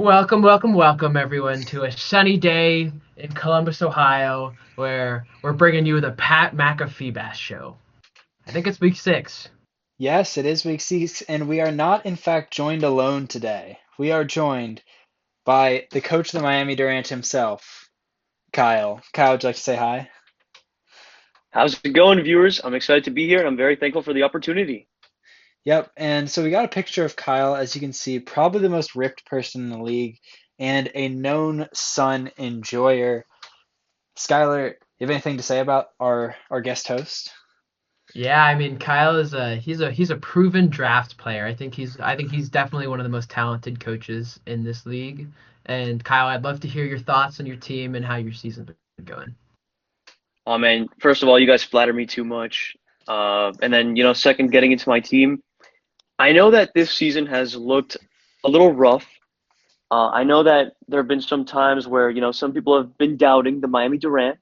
Welcome, everyone, to a sunny day in Columbus, Ohio, where we're bringing you the Pat MacAFeebas show. I think it's week 6. Yes, it is week 6, and we are not, in fact, joined alone today. We are joined by the coach of the Miami Durant himself, Kyle. Kyle, would you like to say hi? How's it going, viewers? I'm excited to be here and I'm very thankful for the opportunity. Yep, and so we got a picture of Kyle, as you can see, probably the most ripped person in the league and a known Sun enjoyer. Skylar, you have anything to say about our guest host? Yeah, I mean Kyle is he's a proven draft player. I think he's definitely one of the most talented coaches in this league. And Kyle, I'd love to hear your thoughts on your team and how your season's been going. Oh man, first of all, you guys flatter me too much. And then, second, getting into my team. I know that this season has looked a little rough. I know that there have been some times where, some people have been doubting the Miami Durant,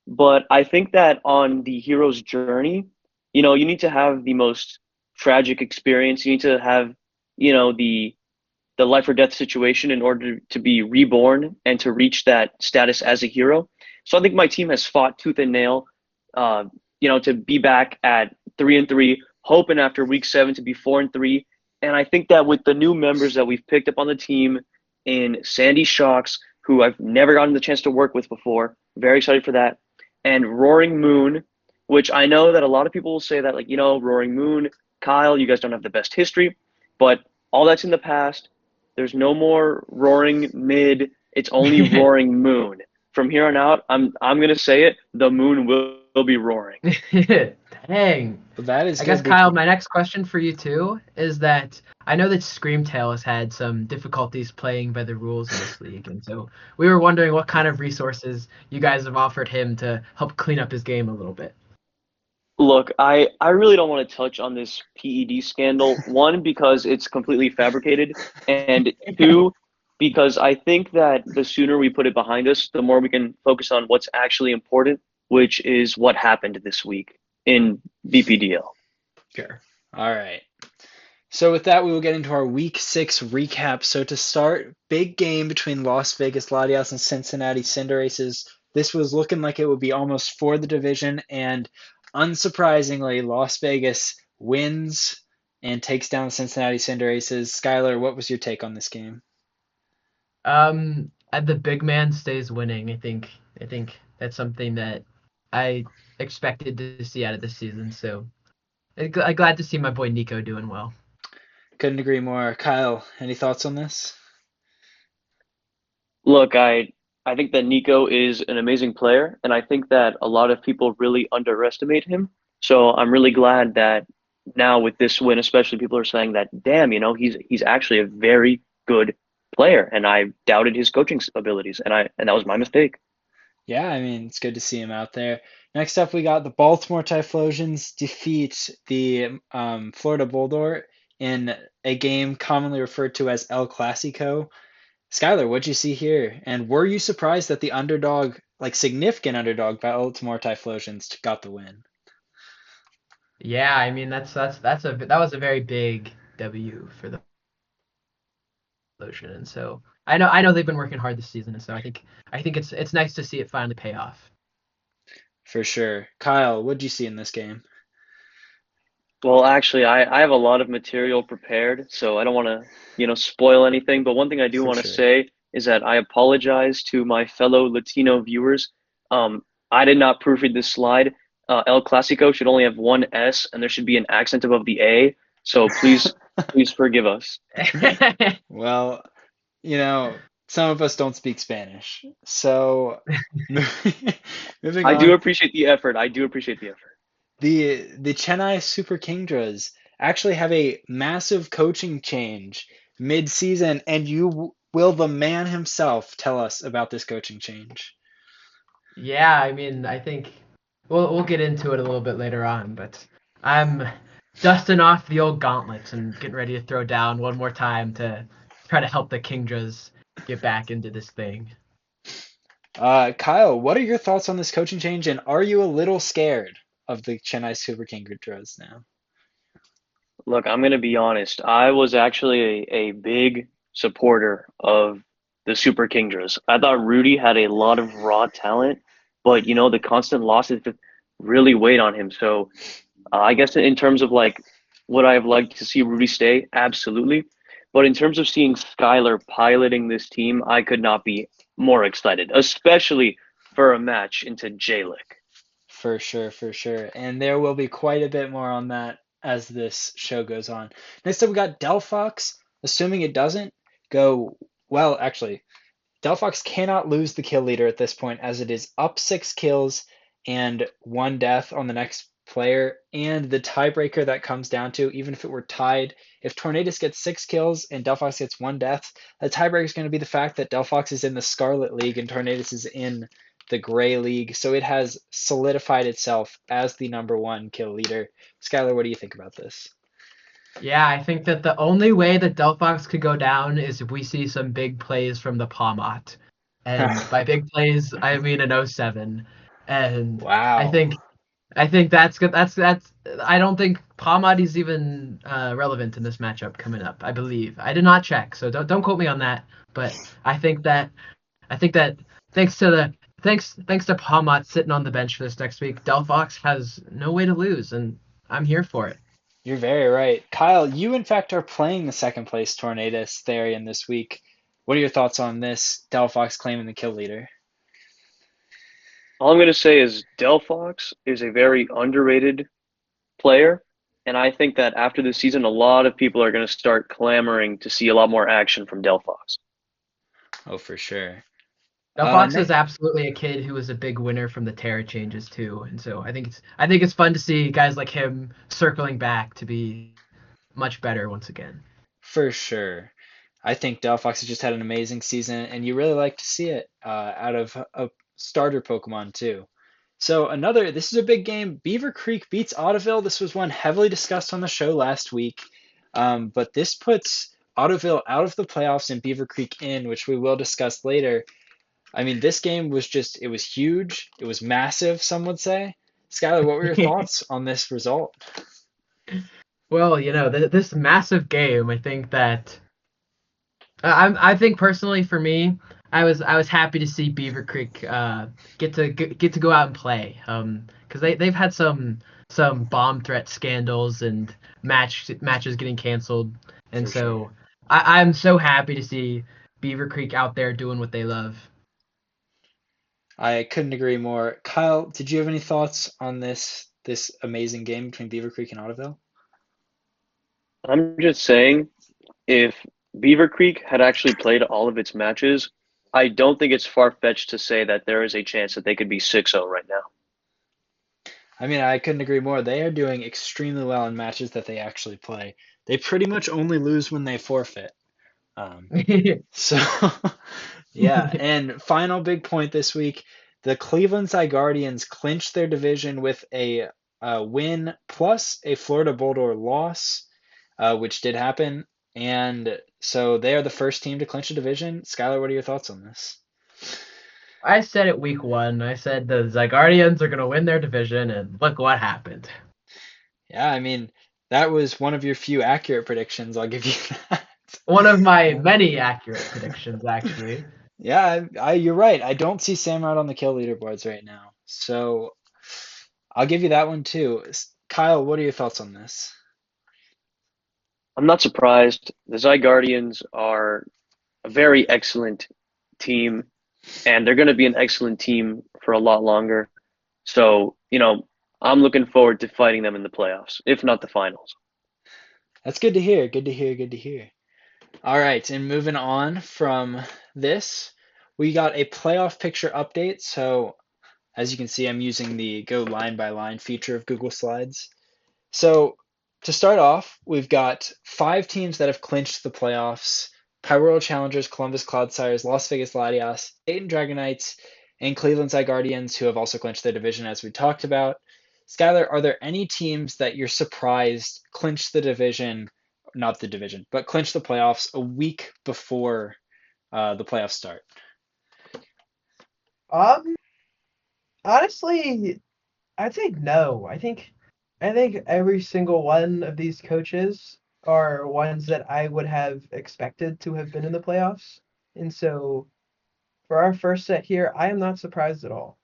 but I think that on the hero's journey, you need to have the most tragic experience. You need to have, the life or death situation in order to be reborn and to reach that status as a hero. So I think my team has fought tooth and nail, uh, to be back at 3-3, hoping after week 7 to be 4-3. And I think that with the new members that we've picked up on the team in Sandy Shocks, who I've never gotten the chance to work with before, very excited for that, and Roaring Moon, which I know that a lot of people will say that, like, Roaring Moon, Kyle, you guys don't have the best history, but all that's in the past. There's no more roaring mid. It's only roaring moon. From here on out, I'm gonna say it. The moon will be roaring. Dang. Well, that is I guess good Kyle, because my next question for you too is that I know that Screamtail has had some difficulties playing by the rules in this league, and so we were wondering what kind of resources you guys have offered him to help clean up his game a little bit. Look, I really don't want to touch on this PED scandal. One, because it's completely fabricated, and two, because I think that the sooner we put it behind us, the more we can focus on what's actually important, which is what happened this week in BPDL. Sure. All right. So with that, we will get into our Week 6 recap. So to start, big game between Las Vegas Gladiators and Cincinnati Cinderaces. This was looking like it would be almost for the division, and unsurprisingly, Las Vegas wins and takes down the Cincinnati Cinderaces. Skylar, what was your take on this game? The big man stays winning. I think that's something that I expected to see out of this season. So I'm glad to see my boy Nico doing well. Couldn't agree more. Kyle, any thoughts on this? Look, I think that Nico is an amazing player, and I think that a lot of people really underestimate him. So I'm really glad that now with this win, especially people are saying that, damn, he's actually a very good player, and I doubted his coaching abilities, and that was my mistake. Yeah, I mean, it's good to see him out there. Next up, we got the Baltimore Typhlosions defeat the Florida Bulldog in a game commonly referred to as El Clasico. Skylar, what'd you see here? And were you surprised that the underdog, like significant underdog, Baltimore Typhlosions got the win? Yeah, I mean that was a very big W for the Lotion, and so I know they've been working hard this season, and so I think it's nice to see it finally pay off. For sure. Kyle, what'd you see in this game? Well, actually, I have a lot of material prepared, so I don't want to, spoil anything. But one thing I do For want to sure. say is that I apologize to my fellow Latino viewers. I did not proofread this slide. El Clasico should only have one S, and there should be an accent above the A. So please forgive us. Well, some of us don't speak Spanish. So, moving I do on, appreciate the effort. I do appreciate the effort. the Chennai Super Kingdras actually have a massive coaching change mid-season, and will the man himself tell us about this coaching change? Yeah, I mean I think we'll get into it a little bit later on, but I'm dusting off the old gauntlets and getting ready to throw down one more time to try to help the Kingdras get back into this thing. Kyle, what are your thoughts on this coaching change, and are you a little scared of the Chennai Super Kingdras now? Look, I'm gonna be honest. I was actually a big supporter of the Super Kingdras. I thought Rudy had a lot of raw talent, but the constant losses just really weighed on him. So I guess in terms of like would I have liked to see Rudy stay? Absolutely. But in terms of seeing Skylar piloting this team, I could not be more excited, especially for a match into J-Lick. For sure, for sure. And there will be quite a bit more on that as this show goes on. Next up, we got Delphox. Assuming it doesn't go well, actually, Delphox cannot lose the kill leader at this point as it is up 6 kills and 1 death on the next player. And the tiebreaker that comes down to, even if it were tied, if Tornadus gets 6 kills and Delphox gets 1 death, the tiebreaker is going to be the fact that Delphox is in the Scarlet League and Tornadus is in the Gray League. So it has solidified itself as the #1 kill leader. Skylar, what do you think about this? Yeah, I think that the only way that Delphox could go down is if we see some big plays from the Palmot. And by big plays, I mean an 07. And I Wow. think I think that's good. That's. I don't think Palmot is even relevant in this matchup coming up. I believe I did not check, so don't quote me on that. But I think that thanks to Palmot sitting on the bench for this next week, Delphox has no way to lose, and I'm here for it. You're very right. Kyle, you in fact are playing the second place Tornadus Therian this week. What are your thoughts on this Delphox claiming the kill leader? All I'm going to say is Delphox is a very underrated player, and I think that after this season, a lot of people are going to start clamoring to see a lot more action from Delphox. Oh, for sure. Delphox is Next, absolutely a kid who was a big winner from the Terra changes too, and so I think it's fun to see guys like him circling back to be much better once again. for sure. I think Delphox has just had an amazing season, and you really like to see it out of a starter Pokemon too. So this is a big game. Beaver Creek beats Ottoville. This was one heavily discussed on the show last week, but this puts Ottoville out of the playoffs and Beaver Creek in, which we will discuss later. I mean, this game was it was huge. It was massive, some would say. Skylar, what were your thoughts on this result? Well, this massive game, I think that I think personally for me, I was happy to see Beaver Creek get to go out and play. Because they've had some bomb threat scandals and matches getting canceled, and For sure. so I'm so happy to see Beaver Creek out there doing what they love. I couldn't agree more. Kyle, did you have any thoughts on this amazing game between Beaver Creek and Ottoville? I'm just saying, if Beaver Creek had actually played all of its matches, I don't think it's far-fetched to say that there is a chance that they could be 6-0 right now. I mean, I couldn't agree more. They are doing extremely well in matches that they actually play. They pretty much only lose when they forfeit. Um, so, yeah. And final big point this week, the Cleveland Zygardians clinched their division with a win plus a Florida Boulder loss, which did happen. And so they are the first team to clinch a division. Skylar, what are your thoughts on this? I said it week one. I said the Zygardians are gonna win their division, and look what happened. Yeah, I mean, that was one of your few accurate predictions. I'll give you that. One of my many accurate predictions, actually. Yeah, you're right. I don't see Samurott on the kill leaderboards right now. So I'll give you that one too. Kyle, what are your thoughts on this? I'm not surprised. The Zygardians are a very excellent team, and they're going to be an excellent team for a lot longer. So, I'm looking forward to fighting them in the playoffs, if not the finals. That's good to hear. Good to hear. Good to hear. All right, and moving on from this, we got a playoff picture update. So as you can see, I'm using the go line by line feature of Google Slides. So to start off, we've got 5 teams that have clinched the playoffs: Pyroral Challengers, Columbus Cloudsires, Las Vegas Latias, Dayton Dragonites, and Cleveland Zygardians, who have also clinched their division, as we talked about. Skylar, are there any teams that you're surprised clinched the division, not the division, but clinched the playoffs a week before the playoffs start? Um, Honestly, I think no. I think every single one of these coaches are ones that I would have expected to have been in the playoffs. And so for our first set here, I am not surprised at all.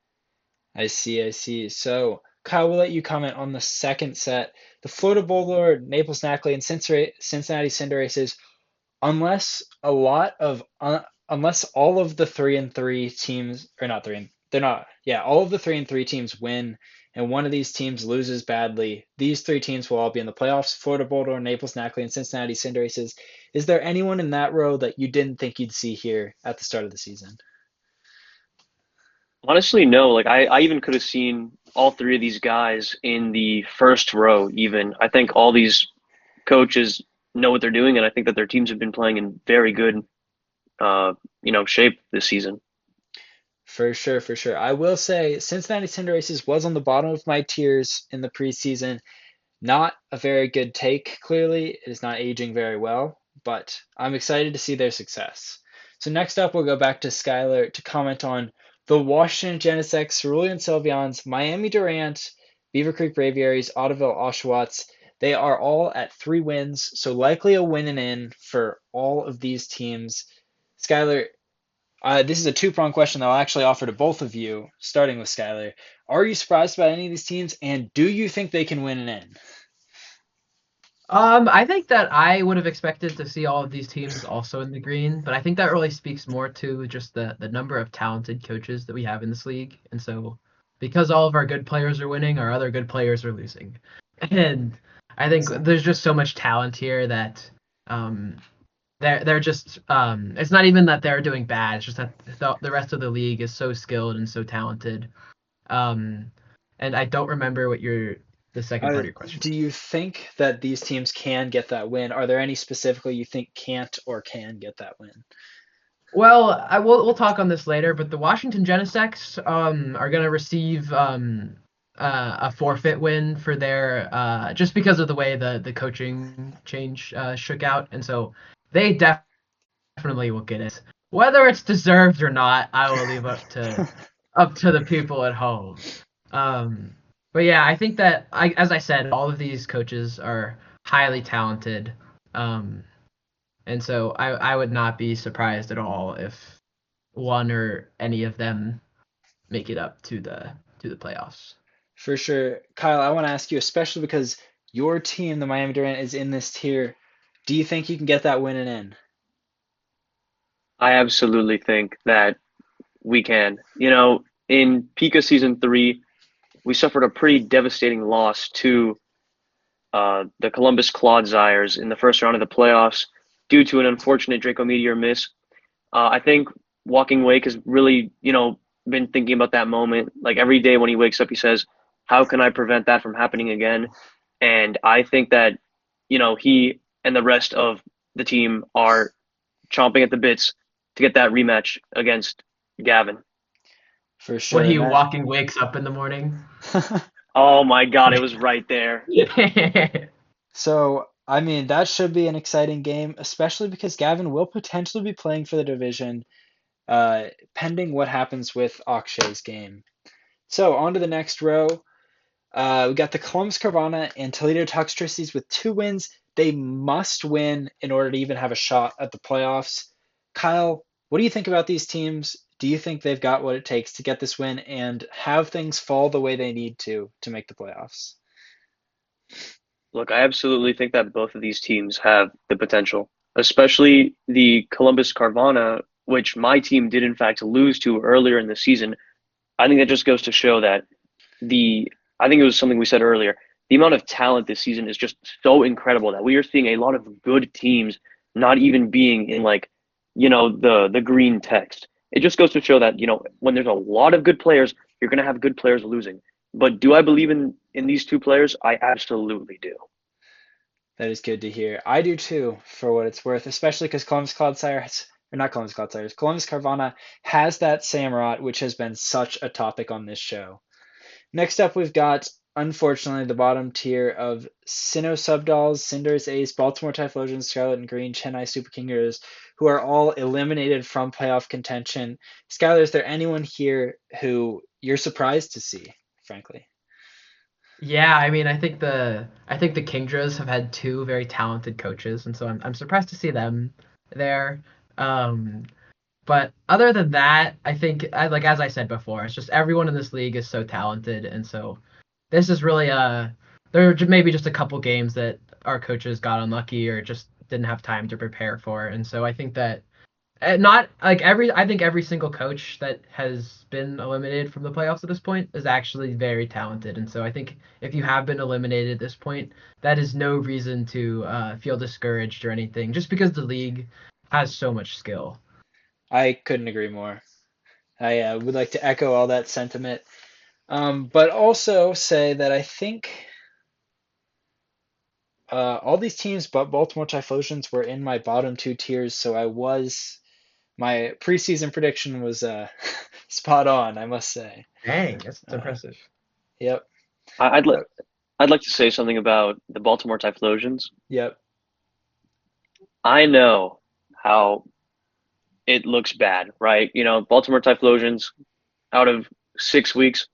I see, I see. So, Kyle, we'll let you comment on the second set. The Florida Bulldogs, Naples Knackley, and Cincinnati Cinderaces, unless all of the 3-3 teams, or not three, they're not, yeah, all of the 3-3 teams win, and one of these teams loses badly, these three teams will all be in the playoffs. Florida Bulldogs, Naples Knackley, and Cincinnati Cinderaces. Is there anyone in that row that you didn't think you'd see here at the start of the season? Honestly, no. Like I even could have seen all three of these guys in the first row. Even I think all these coaches know what they're doing, and I think that their teams have been playing in very good, shape this season. For sure, for sure. I will say Cincinnati Cinderaces was on the bottom of my tiers in the preseason. Not a very good take, clearly. It is not aging very well, but I'm excited to see their success. So next up, we'll go back to Skylar to comment on the Washington Genesects, Cerulean Sylveons, Miami Durant, Beaver Creek Braviaries, Audubon Oshawotts. They are all at 3 wins, so likely a win and in for all of these teams. Skylar, this is a two-pronged question that I'll actually offer to both of you, starting with Skylar. Are you surprised by any of these teams, and do you think they can win an in? I think that I would have expected to see all of these teams also in the green, but I think that really speaks more to just the number of talented coaches that we have in this league. And so because all of our good players are winning, our other good players are losing. And I think there's just so much talent here that um they're just it's not even that they're doing bad, it's just that the rest of the league is so skilled and so talented. Um and I don't remember what the second part of your question. Do you think that these teams can get that win? Are there any specifically you think can't or can get that win? Well, we'll talk on this later, but the Washington Genesects are going to receive a forfeit win for their just because of the way the coaching change shook out, and so they definitely will get it. Whether it's deserved or not, I will leave up to the people at home. Um, but yeah, I think that as I said, all of these coaches are highly talented. Um, and so I would not be surprised at all if one or any of them make it up to the playoffs. For sure. Kyle, I want to ask you, especially because your team, the Miami Durant, is in this tier. Do you think you can get that win and in? I absolutely think that we can. In Pika season 3, we suffered a pretty devastating loss to the Columbus Clodsires in the first round of the playoffs due to an unfortunate Draco Meteor miss. I think Walking Wake has really, been thinking about that moment. Like every day when he wakes up, he says, "How can I prevent that from happening again?" And I think that, he and the rest of the team are chomping at the bits to get that rematch against Gavin. For When sure. he walking wakes up in the morning. Oh my God, it was right there. So, I mean, that should be an exciting game, especially because Gavin will potentially be playing for the division, pending what happens with Akshay's game. So, on to the next row. We got the Columbus Carvana and Toledo Tuxtricities with 2 wins. They must win in order to even have a shot at the playoffs. Kyle, what do you think about these teams? Do you think they've got what it takes to get this win and have things fall the way they need to make the playoffs? Look, I absolutely think that both of these teams have the potential, especially the Columbus Carvana, which my team did in fact lose to earlier in the season. I think that just goes to show that I think it was something we said earlier, the amount of talent this season is just so incredible that we are seeing a lot of good teams not even being in like, the green text. It just goes to show that, when there's a lot of good players, you're going to have good players losing. But do I believe in these two players? I absolutely do. That is good to hear. I do too, for what it's worth, especially because Columbus Clodsires, or not Columbus Clodsires, Columbus Carvana has that Samurott, which has been such a topic on this show. Next up, we've got, unfortunately, the bottom tier of Sinnoh Subdolls, Cinders Ace, Baltimore Typhlosions, Scarlet and Green, Chennai Super King Heroes, who are all eliminated from playoff contention. Skylar, is there anyone here who you're surprised to see, frankly? Yeah, I mean, I think the Kingdras have had two very talented coaches, and so I'm surprised to see them there. Um, but other than that, I think like as I said before, it's just everyone in this league is so talented, and so this is really there are maybe just a couple games that our coaches got unlucky or just didn't have time to prepare for, and so I think that not like I think every single coach that has been eliminated from the playoffs at this point is actually very talented, and so I think if you have been eliminated at this point, that is no reason to feel discouraged or anything, just because the league has so much skill. I couldn't agree more. I would like to echo all that sentiment, but also say that I think all these teams but Baltimore Typhlosions were in my bottom two tiers, so my preseason prediction was spot on, I must say. Dang, that's Uh, impressive. yep, I- I'd like uh, I'd like to say something about the Baltimore Typhlosions. yep. I know how it looks bad, right? Baltimore Typhlosions out of 6 weeks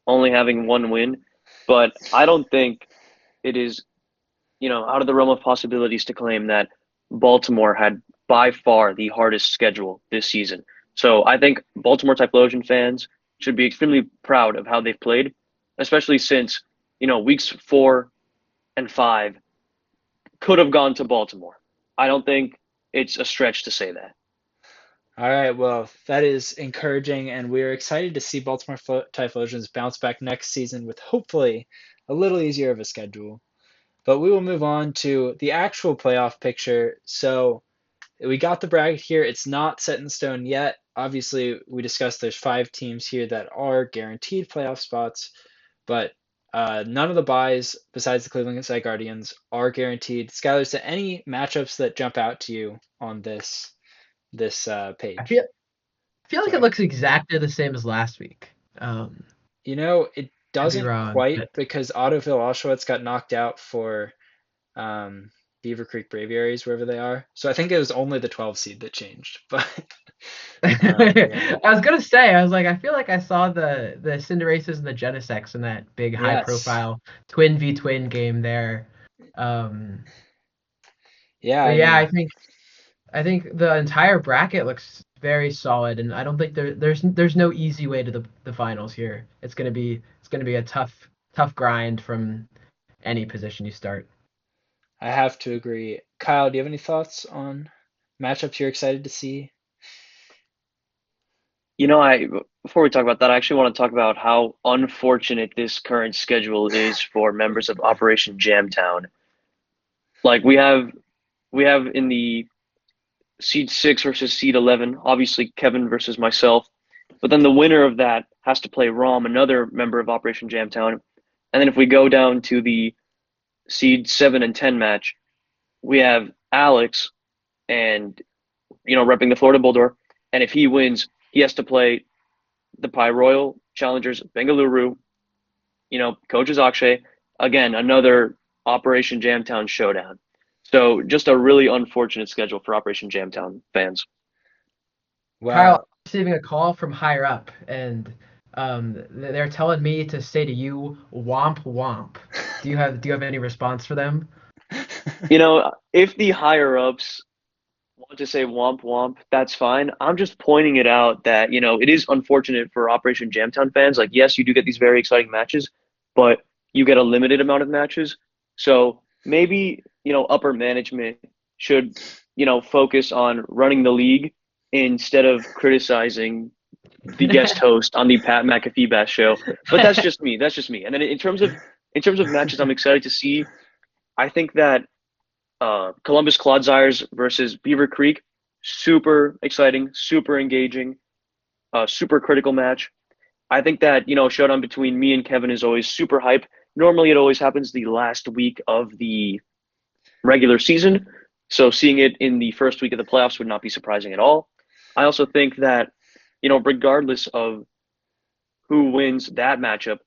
only having one win, but I don't think it is, out of the realm of possibilities to claim that Baltimore had by far the hardest schedule this season. So I think Baltimore Typhlosion fans should be extremely proud of how they've played, especially since, weeks 4 and 5 could have gone to Baltimore. I don't think it's a stretch to say that. All right, well, that is encouraging, and we're excited to see Typhlosions bounce back next season with hopefully a little easier of a schedule. But we will move on to the actual playoff picture. So we got the bracket here. It's not set in stone yet. Obviously, we discussed there's 5 teams here that are guaranteed playoff spots, but none of the buys besides the Cleveland Sky Guardians are guaranteed. Skylar, is there any matchups that jump out to you on this I page? feel like it Sorry. looks exactly the same as last week. It Could be doesn't wrong, quite but because Ottoville Auschwitz got knocked out for um, Beaver Creek Braviaries, wherever they are. So I think it was only the 12 seed that changed. But yeah. I was gonna say, I was like, I feel like I saw the Cinderaces and the Genesects in that big high Yes. profile twin v twin game there. Um, Yeah, but I yeah, mean, I think the entire bracket looks very solid, and I don't think there's no easy way to the finals here. It's gonna be a tough grind from any position you start. I have to agree. Kyle, do you have any thoughts on matchups you're excited to see? I Before we talk about that, I actually want to talk about how unfortunate this current schedule is for members of Operation Jamtown. Like we have in the seed 6 versus seed 11, obviously Kevin versus myself, but then the winner of that has to play Rom, another member of Operation Jamtown. And then if we go down to the seed 7 and 10 match, we have Alex and repping the Florida Bulldog, and if he wins, he has to play the Pi Royal Challengers Bengaluru, coaches Akshay, again, another Operation Jamtown showdown. So just a really unfortunate schedule for Operation Jamtown fans. Kyle, I'm Well, receiving a call from higher up, and they're telling me to say to you, "Womp womp." Do you have any response for them? If the higher ups want to say womp womp, that's fine. I'm just pointing it out that, it is unfortunate for Operation Jamtown fans. Like, yes, you do get these very exciting matches, but you get a limited amount of matches. So maybe, upper management should, focus on running the league instead of criticizing the guest host on the Pat MacAFeebas show. But that's just me. That's just me. And then in terms of matches I'm excited to see, I think that Columbus Clodsires versus Beaver Creek, super exciting, super engaging, super critical match. I think that, a showdown between me and Kevin is always super hype. Normally, it always happens the last week of the regular season. So seeing it in the first week of the playoffs would not be surprising at all. I also think that, regardless of who wins that matchup,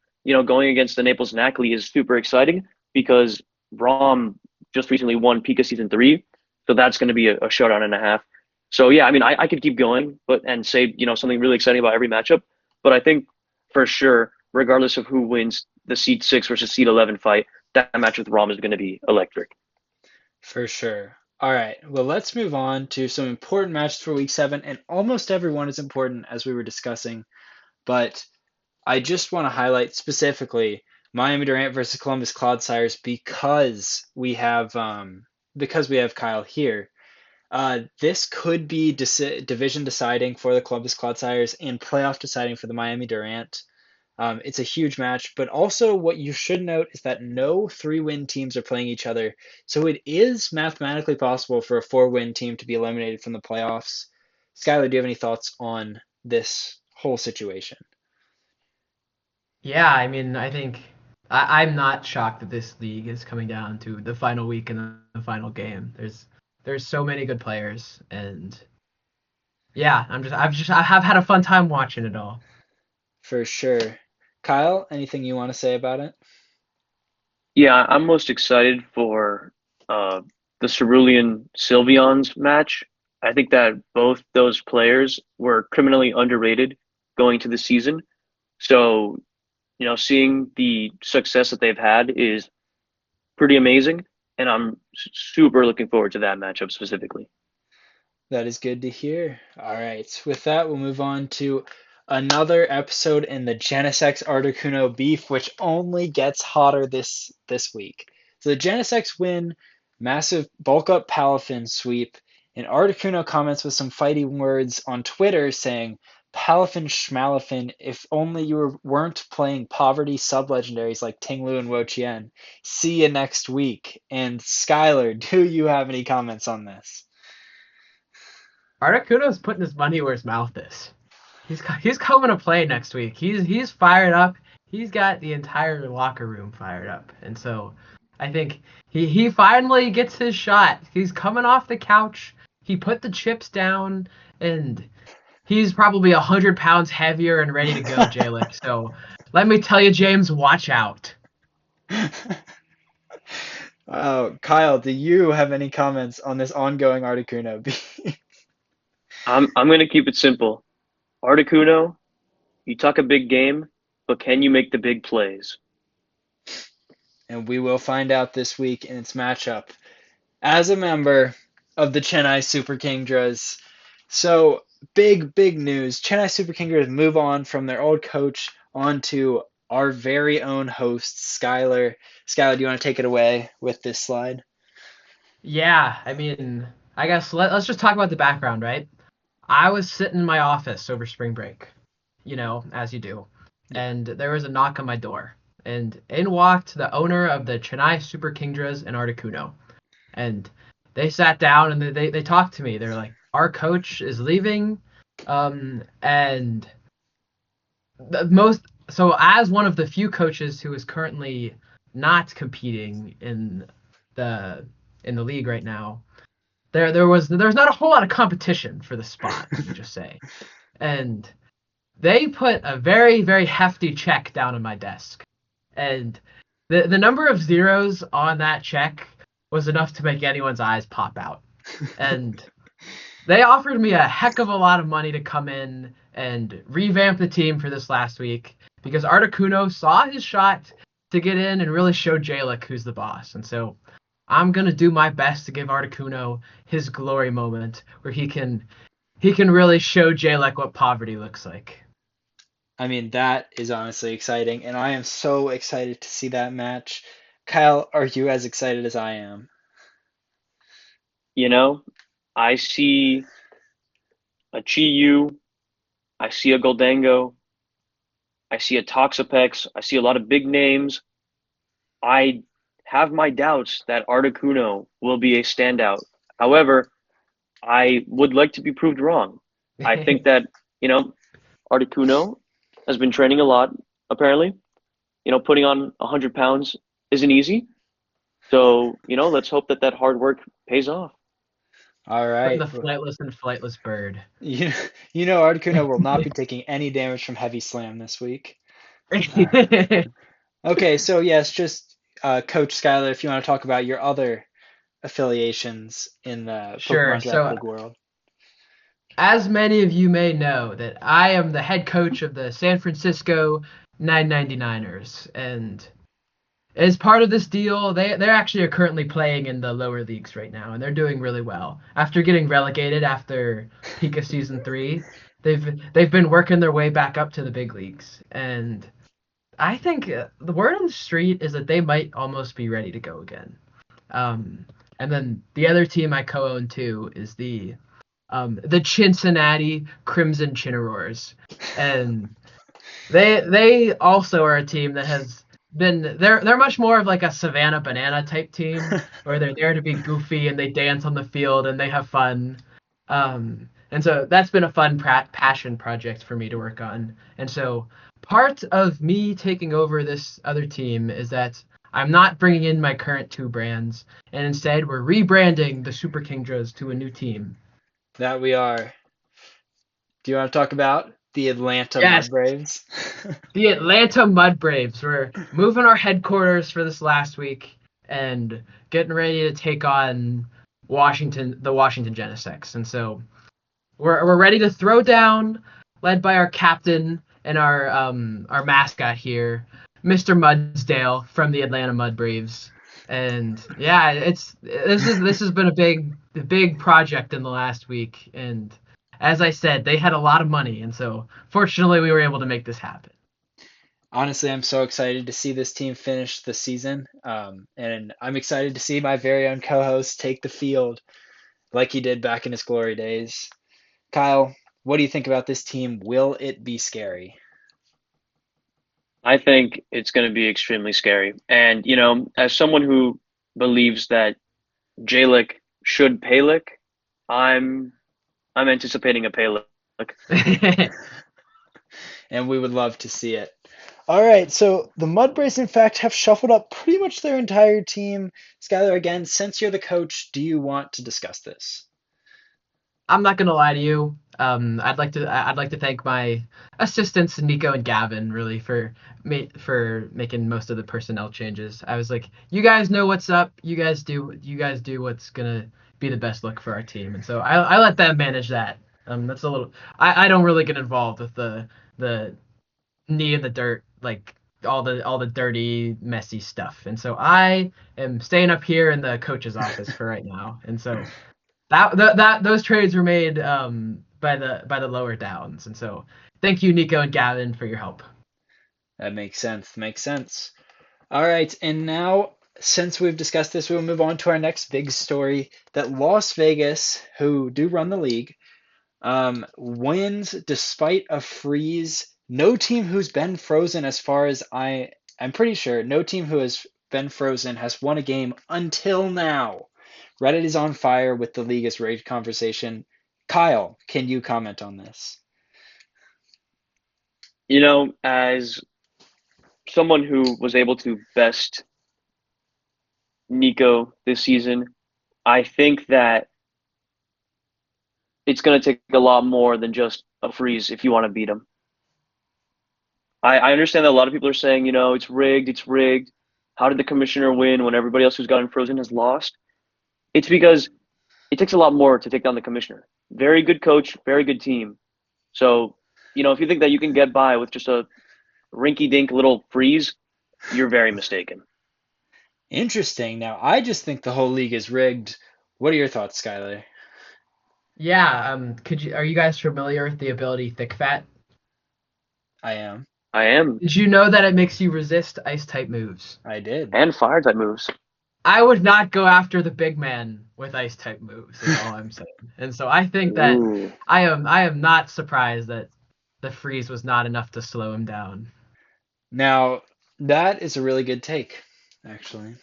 going against the Naples Nackley is super exciting because Rom just recently won Pika Season 3. So that's going to be a showdown and a half. So yeah, I mean, I could keep going, and say something really exciting about every matchup. But I think for sure, regardless of who wins the seed 6 versus seed 11 fight. That match with Rom is going to be electric. For sure. All right. Well, let's move on to some important matches for week 7, and almost everyone is important as we were discussing. But I just want to highlight specifically Miami Durant versus Columbus Cloudsiders because we have Kyle here. This could be division deciding for the Columbus Cloudsiders and playoff deciding for the Miami Durant. It's a huge match, but also what you should note is that no 3-win teams are playing each other. So it is mathematically possible for a 4-win team to be eliminated from the playoffs. Skylar, do you have any thoughts on this whole situation? Yeah, I mean, I think I'm not shocked that this league is coming down to the final week and the final game. There's so many good players, and yeah, I have had a fun time watching it all. For sure. Kyle, anything you want to say about it? Yeah, I'm most excited for the Cerulean Sylveons match. I think that both those players were criminally underrated going to the season. So, seeing the success that they've had is pretty amazing, and I'm super looking forward to that matchup specifically. That is good to hear. All right. With that, we'll move on to another episode in the Genesex Articuno beef, which only gets hotter this week. So the Genesex win, massive bulk up Palafin sweep, and Articuno comments with some fighting words on Twitter saying, Palafin schmalafin, if only you weren't playing poverty sub-legendaries like Tinglu and Wochien. See you next week. And Skylar, do you have any comments on this? Articuno's putting his money where his mouth is. He's coming to play next week. He's fired up. He's got the entire locker room fired up, and so I think he finally gets his shot. He's coming off the couch. He put the chips down, and he's probably 100 pounds heavier and ready to go, Jalik. So let me tell you, James, watch out. Kyle, do you have any comments on this ongoing Articuno beef? I'm going to keep it simple. Articuno, you talk a big game, but can you make the big plays? And we will find out this week in its matchup as a member of the Chennai Super Kingdras. So big news. Chennai Super Kingdras move on from their old coach onto our very own host, Skylar. Skylar, do you want to take it away with this slide? Yeah, I mean, I guess let's just talk about the background, right? I was sitting in my office over spring break, as you do, and there was a knock on my door, and in walked the owner of the Chennai Super Kingdras in Articuno, and they sat down and they talked to me. They're like, our coach is leaving, and so as one of the few coaches who is currently not competing in the league right now, there's not a whole lot of competition for the spot, let me just say. And they put a very, very hefty check down on my desk. And the number of zeros on that check was enough to make anyone's eyes pop out. And they offered me a heck of a lot of money to come in and revamp the team for this last week because Articuno saw his shot to get in and really show Jalik who's the boss. And so I'm gonna do my best to give Articuno his glory moment where he can really show Jalik what poverty looks like. I mean, that is honestly exciting, and I am so excited to see that match. Kyle, are you as excited as I am? I see a Chi-Yu, I see a Goldango, I see a Toxapex, I see a lot of big names. I have my doubts that Articuno will be a standout. However, I would like to be proved wrong. I think that, Articuno has been training a lot, apparently. Putting on 100 pounds isn't easy. So, let's hope that hard work pays off. All right. The flightless and flightless bird. Articuno will not be taking any damage from Heavy Slam this week. Okay, so yes, just Coach Skylar, if you want to talk about your other affiliations in the Sure. Pokemon Draft League world. As many of you may know, that I am the head coach of the San Francisco 999ers, and as part of this deal, they actually are currently playing in the lower leagues right now, and they're doing really well. After getting relegated after peak of season 3, they've been working their way back up to the big leagues, and I think the word on the street is that they might almost be ready to go again. Um, and then the other team I co-own too is the Cincinnati Crimson Chinnaroars, and they also are a team that has been they're much more of like a Savannah Banana type team where they're there to be goofy and they dance on the field and they have fun. And so that's been a fun passion project for me to work on. And so part of me taking over this other team is that I'm not bringing in my current two brands, and instead we're rebranding the Super Kingdras to a new team. That we are. Do you want to talk about the Atlanta Yes, Mud Braves? the Atlanta Mud Braves. We're moving our headquarters for this last week and getting ready to take on the Washington Genesects. And so we're ready to throw down, led by our captain and our mascot here, Mr. Mudsdale from the Atlanta Mud Braves. And yeah, this has been a big project in the last week. And as I said, they had a lot of money, and so fortunately we were able to make this happen. Honestly, I'm so excited to see this team finish the season. And I'm excited to see my very own co-host take the field like he did back in his glory days. Kyle, what do you think about this team? Will it be scary? I think it's going to be extremely scary. And, as someone who believes that Jalick should paylick, I'm I'm anticipating a paylick. And we would love to see it. All right, so the Mudbraves, in fact, have shuffled up pretty much their entire team. Skylar, again, since you're the coach, do you want to discuss this? I'm not gonna lie to you. I'd like to thank my assistants Nico and Gavin really for making most of the personnel changes. I was like, you guys know what's up. You guys do what's gonna be the best look for our team, and so I let them manage that. That's a little. I don't really get involved with the knee in the dirt, like all the dirty, messy stuff. And so I am staying up here in the coach's office for right now. And so that those trades were made by the lower downs. And so thank you, Nico and Gavin, for your help. That makes sense. Makes sense. All right, and now since we've discussed this, we will move on to our next big story that Las Vegas, who do run the league, wins despite a freeze. No team who's been frozen, as far as I'm pretty sure, no team who has been frozen has won a game until now. Reddit is on fire with the league is rigged conversation. Kyle, can you comment on this? As someone who was able to best Nico this season, I think that it's going to take a lot more than just a freeze if you want to beat him. I understand that a lot of people are saying, it's rigged, it's rigged. How did the commissioner win when everybody else who's gotten frozen has lost? It's because it takes a lot more to take down the commissioner. Very good coach, very good team. So, if you think that you can get by with just a rinky-dink little freeze, you're very mistaken. Interesting. Now, I just think the whole league is rigged. What are your thoughts, Skylar? Yeah. Are you guys familiar with the ability Thick Fat? I am. I am. Did you know that it makes you resist ice type moves? I did. And fire type moves. I would not go after the big man with ice type moves, is all I'm saying. And so I think that Ooh. I am not surprised that the freeze was not enough to slow him down. Now, that is a really good take, actually.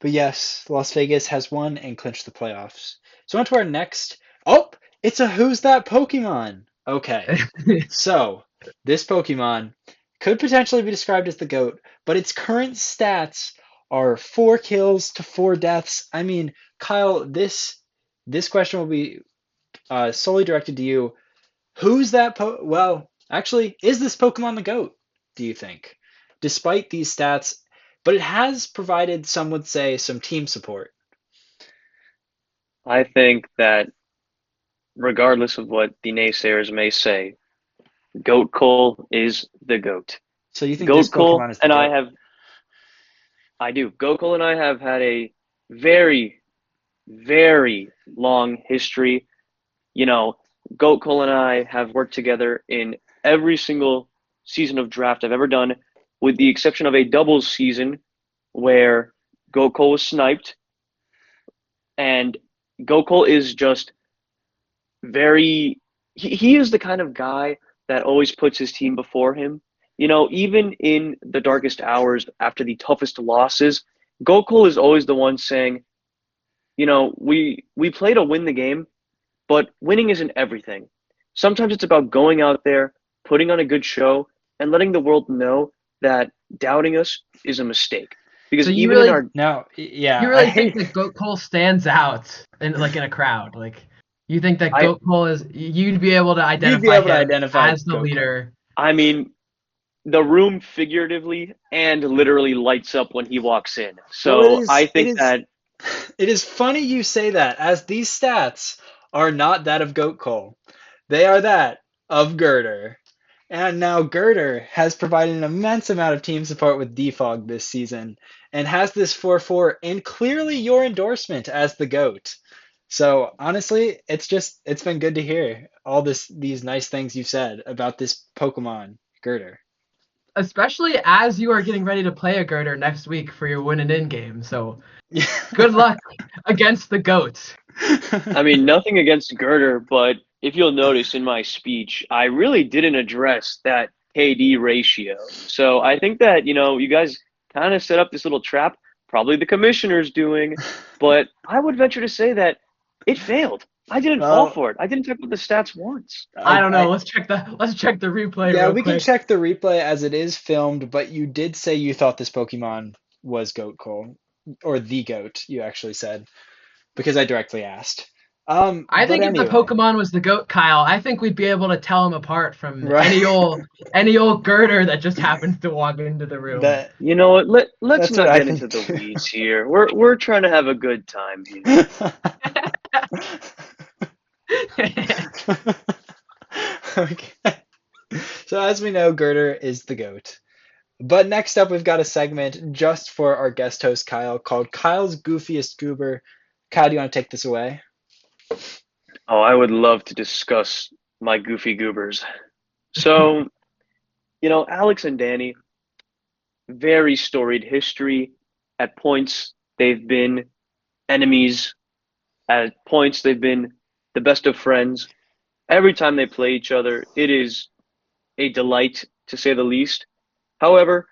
But yes, Las Vegas has won and clinched the playoffs. So on to our next. Oh, it's a Who's That Pokemon? Okay. So, this Pokemon could potentially be described as the GOAT, but its current stats are 4 kills to 4 deaths. I mean, Kyle, this question will be solely directed to you. Who's that well, actually, is this Pokemon the GOAT, do you think? Despite these stats, but it has provided, some would say, some team support. I think that regardless of what the naysayers may say, Goat Cole is the GOAT. So you think this Goat Cole Pokemon is the and I GOAT? have, I do. Goat Cole and I have had a very, very long history. You know, Goat Cole and I have worked together in every single season of draft I've ever done, with the exception of a doubles season where Goat Cole was sniped, and Goat Cole is just very he is the kind of guy that always puts his team before him. Even in the darkest hours after the toughest losses, Gokul is always the one saying, we play to win the game, but winning isn't everything. Sometimes it's about going out there, putting on a good show, and letting the world know that doubting us is a mistake. So Because even in our No, you yeah, I really think hate. that Goat Cole stands out in a crowd? Like you think that I Goat Cole is you'd be able to You'd be identify able to him identify as the Goat Cole. leader. I mean the room figuratively and literally lights up when he walks in. Well, it So I is. It think is. that It is funny you say that, as these stats are not that of Goat Cole. They are that of Girder. And now Girder has provided an immense amount of team support with Defog this season and has this 4-4 and clearly your endorsement as the GOAT. So honestly, it's been good to hear all these nice things you've said about this Pokemon, Girder. Especially as you are getting ready to play a girder next week for your win and in game. So good luck against the goats. I mean, nothing against Girder, but if you'll notice in my speech, I really didn't address that KD ratio. So I think that, you guys kind of set up this little trap, probably the commissioner's doing, but I would venture to say that it failed. I didn't fall Well, for it. I didn't talk about the stats once. I I, don't know. I Let's check the replay yeah, real we can quick. check the replay as it is filmed, but you did say you thought this Pokemon was Goat Cole, or the goat, you actually said, because I directly asked. I But think if the anyway, Pokemon was the goat, Kyle, I think we'd be able to tell him apart from right? any old girder that just happens to walk into the room. that You know what? Let's that's what not I get think into the too. weeds here. We're trying to have a good time here. Okay. So as we know, Girder is the goat. But next up, we've got a segment just for our guest host Kyle called Kyle's Goofiest Goober. Kyle, do you want to take this away? Oh, I would love to discuss my goofy goobers. So, Alex and Danny, very storied history. At points, they've been enemies. At points, they've been the best of friends. Every time they play each other, it is a delight, to say the least. However,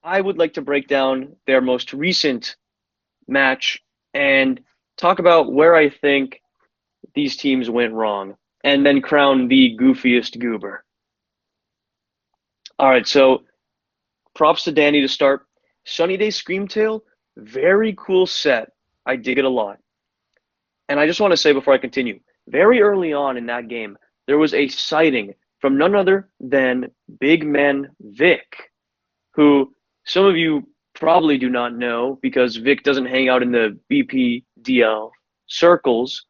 I would like to break down their most recent match and talk about where I think these teams went wrong, and then crown the goofiest goober. All right, so props to Danny to start. Sunny Day Screamtail, very cool set. I dig it a lot. And I just want to say before I continue, very early on in that game, there was a sighting from none other than Big Man Vic, who some of you probably do not know because Vic doesn't hang out in the BPDL circles.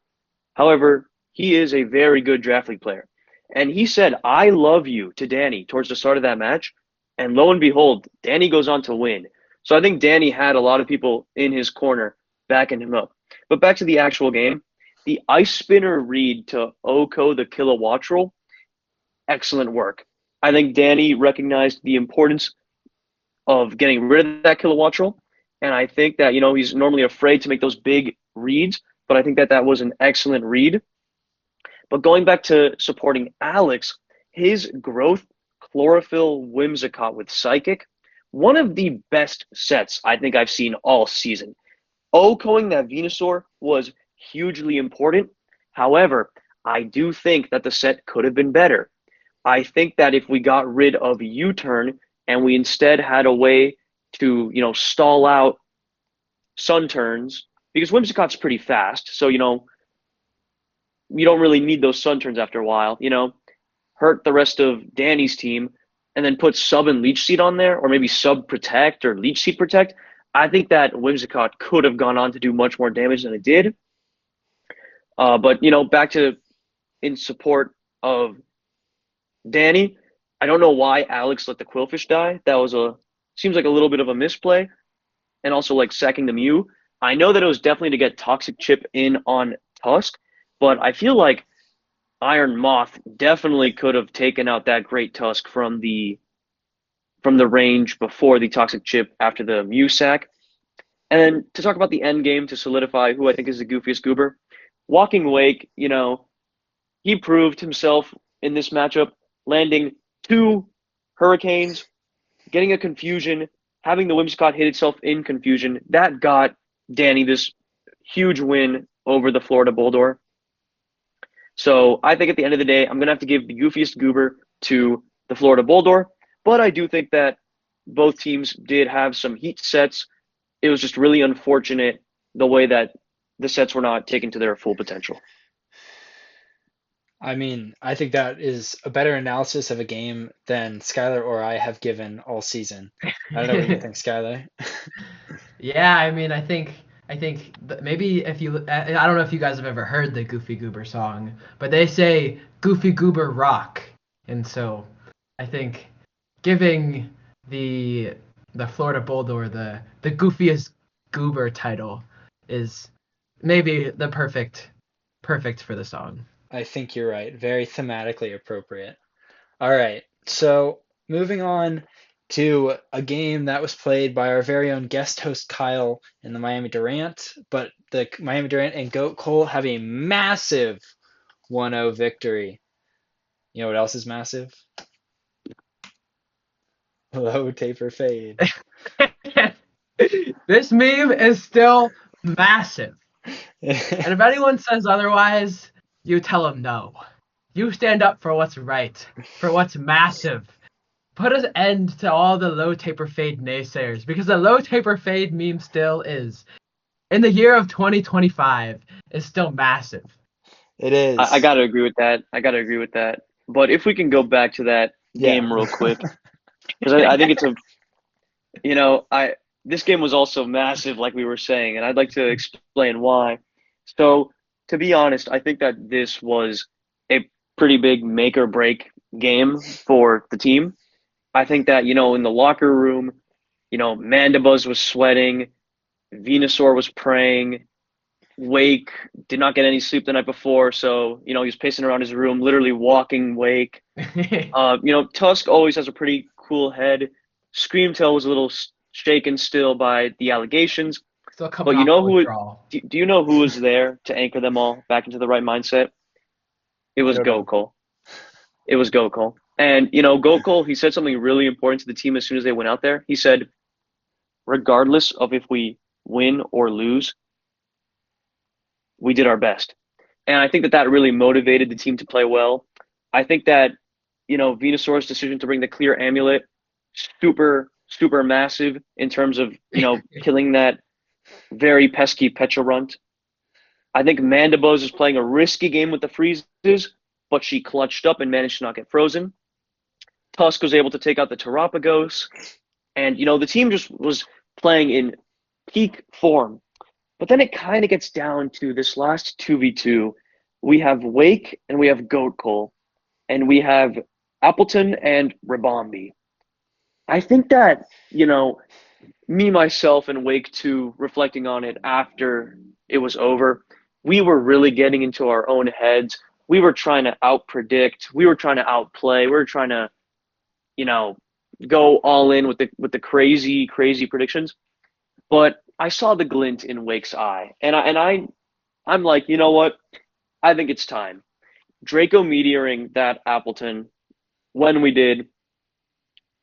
However, he is a very good draft league player. And he said, I love you to Danny towards the start of that match. And lo and behold, Danny goes on to win. So I think Danny had a lot of people in his corner backing him up. But back to the actual game, the ice spinner read to Oko the Kilowattrel, excellent work. I think Danny recognized the importance of getting rid of that Kilowattrel. And I think that, he's normally afraid to make those big reads, but I think that that was an excellent read. But going back to supporting Alex, his growth chlorophyll whimsicott with psychic, one of the best sets I think I've seen all season. Okoing that Venusaur was hugely important. However, I do think that the set could have been better. I think that if we got rid of U-turn and we instead had a way to, stall out sun turns, because Whimsicott's pretty fast, so, you don't really need those sun turns after a while, hurt the rest of Danny's team and then put sub and leech seed on there, or maybe sub protect or leech seed protect. I think that Whimsicott could have gone on to do much more damage than it did. But back to in support of Danny, I don't know why Alex let the Quillfish die. That was a seems like a little bit of a misplay, and also like sacking the Mew. I know that it was definitely to get Toxic Chip in on Tusk, but I feel like Iron Moth definitely could have taken out that great Tusk from the range before the Toxic Chip after the Mew sack. And then to talk about the end game to solidify who I think is the goofiest goober, Walking Wake, he proved himself in this matchup, landing two hurricanes, getting a confusion, having the Whimsicott hit itself in confusion. That got Danny this huge win over the Florida Bulldor. So I think at the end of the day, I'm going to have to give the goofiest goober to the Florida Bulldor. But I do think that both teams did have some heat sets. It was just really unfortunate the way that the sets were not taken to their full potential. I mean, I think that is a better analysis of a game than Skylar or I have given all season. I don't know what you think, Skylar. Yeah, I mean, I think maybe if you I don't know if you guys have ever heard the Goofy Goober song, but they say Goofy Goober rock, and so I think giving the the Florida Bulldog the goofiest goober title is maybe the perfect for the song. I think you're right. Very thematically appropriate. All right. So moving on to a game that was played by our very own guest host Kyle in the Miami Durant, but the Miami Durant and Goat Cole have a massive 1-0 victory. You know what else is massive? Low taper fade. This meme is still massive. And if anyone says otherwise, you tell them no. You stand up for what's right, for what's massive. Put an end to all the low taper fade naysayers, because the low taper fade meme still is, in the year of 2025, is still massive. It I is. got to agree with that. I got to agree with that. But if we can go back to that Yeah. game real quick, because I think it's a, I this game was also massive, like we were saying, and I'd like to explain why. So, to be honest, I think that this was a pretty big make or break game for the team. I think that, in the locker room, Mandibuzz was sweating, Venusaur was praying, Wake did not get any sleep the night before, so, he was pacing around his room, literally walking Wake. Tusk always has a pretty cool head. Screamtail was a little shaken still by the allegations, Still but coming off the withdrawal. do you know who was there to anchor them all back into the right mindset? It I was don't know. Gokul. It was Gokul. And, Gokul, he said something really important to the team as soon as they went out there. He said, regardless of if we win or lose, we did our best. And I think that that really motivated the team to play well. I think that, Venusaur's decision to bring the clear amulet, super, super massive in terms of, killing that very pesky Pecharunt. I think Mandibuzz is playing a risky game with the freezes, but she clutched up and managed to not get frozen. Tusk was able to take out the Terapagos. And, the team just was playing in peak form. But then it kind of gets down to this last 2v2. We have Wake and we have Goat Cole, and we have Appleton and Rabombi. I think that, me, myself, and Wake 2, reflecting on it after it was over, we were really getting into our own heads. We were trying to outpredict. We were trying to outplay. We were trying to, you know, go all in with the crazy, crazy predictions. But I saw the glint in Wake's eye, and I'm like, you know what? I think it's time. Draco meteoring that Appleton when we did,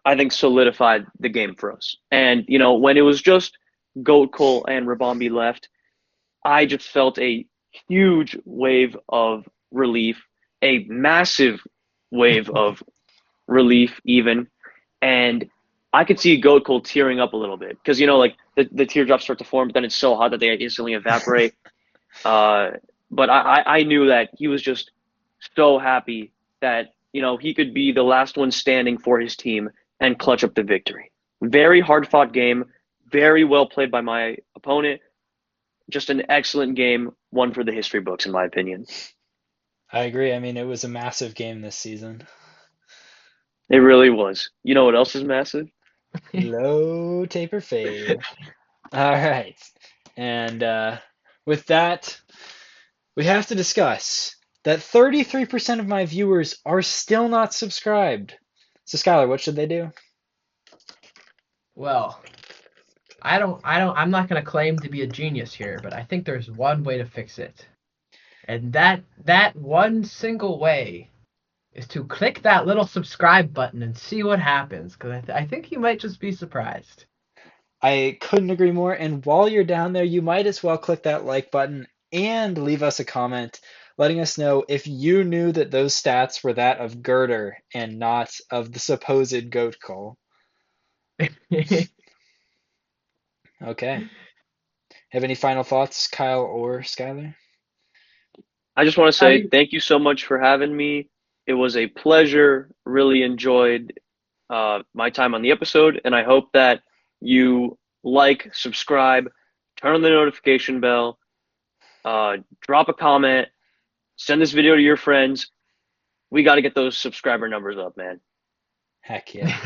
I think solidified the game for us. And when it was just Goat Cole and Rabombi left, I just felt a huge wave of relief, a massive wave of relief even, and I could see Goat Cole tearing up a little bit because like the teardrops start to form, but then it's so hot that they instantly evaporate. Uh, but I knew that he was just so happy that he could be the last one standing for his team and clutch up the victory. Very hard fought game, very well played by my opponent. Just an excellent game, one for the history books in my opinion. I agree. I mean, it was a massive game this season. It really was. You know what else is massive? Low taper fade. All right. And with that, we have to discuss that 33% of my viewers are still not subscribed. So, Skylar, what should they do? Well, I'm not going to claim to be a genius here, but I think there's one way to fix it. And that one single way is to click that little subscribe button and see what happens, because I think you might just be surprised. I couldn't agree more. And while you're down there, you might as well click that like button and leave us a comment letting us know if you knew that those stats were that of Girder and not of the supposed goat call. Okay. Have any final thoughts, Kyle or Skylar? I just want to I say mean, thank you so much for having me. It was a pleasure. Really enjoyed my time on the episode, and I hope that you like, subscribe, turn on the notification bell, drop a comment, send this video to your friends. We got to get those subscriber numbers up, man. Heck yeah.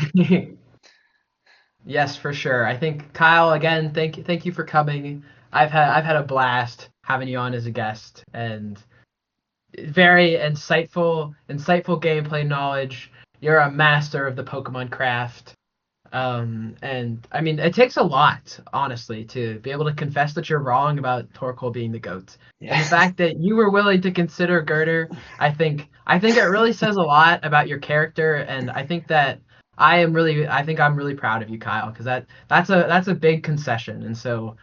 yes, for sure. I think Kyle, again, thank you for coming. I've had a blast having you on as a guest, and very insightful gameplay knowledge. You're a master of the Pokemon craft. And I mean, it takes a lot, honestly, to be able to confess that you're wrong about Torkoal being the goat. And the Yeah. fact that you were willing to consider Girder, I think it really says a lot about your character, and I think I'm really proud of you, Kyle, because that's a big concession. And so,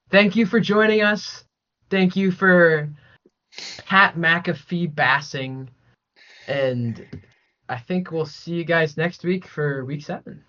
thank you for joining us. Thank you for Pat McAfee bassing, and I think we'll see you guys next week for week 7.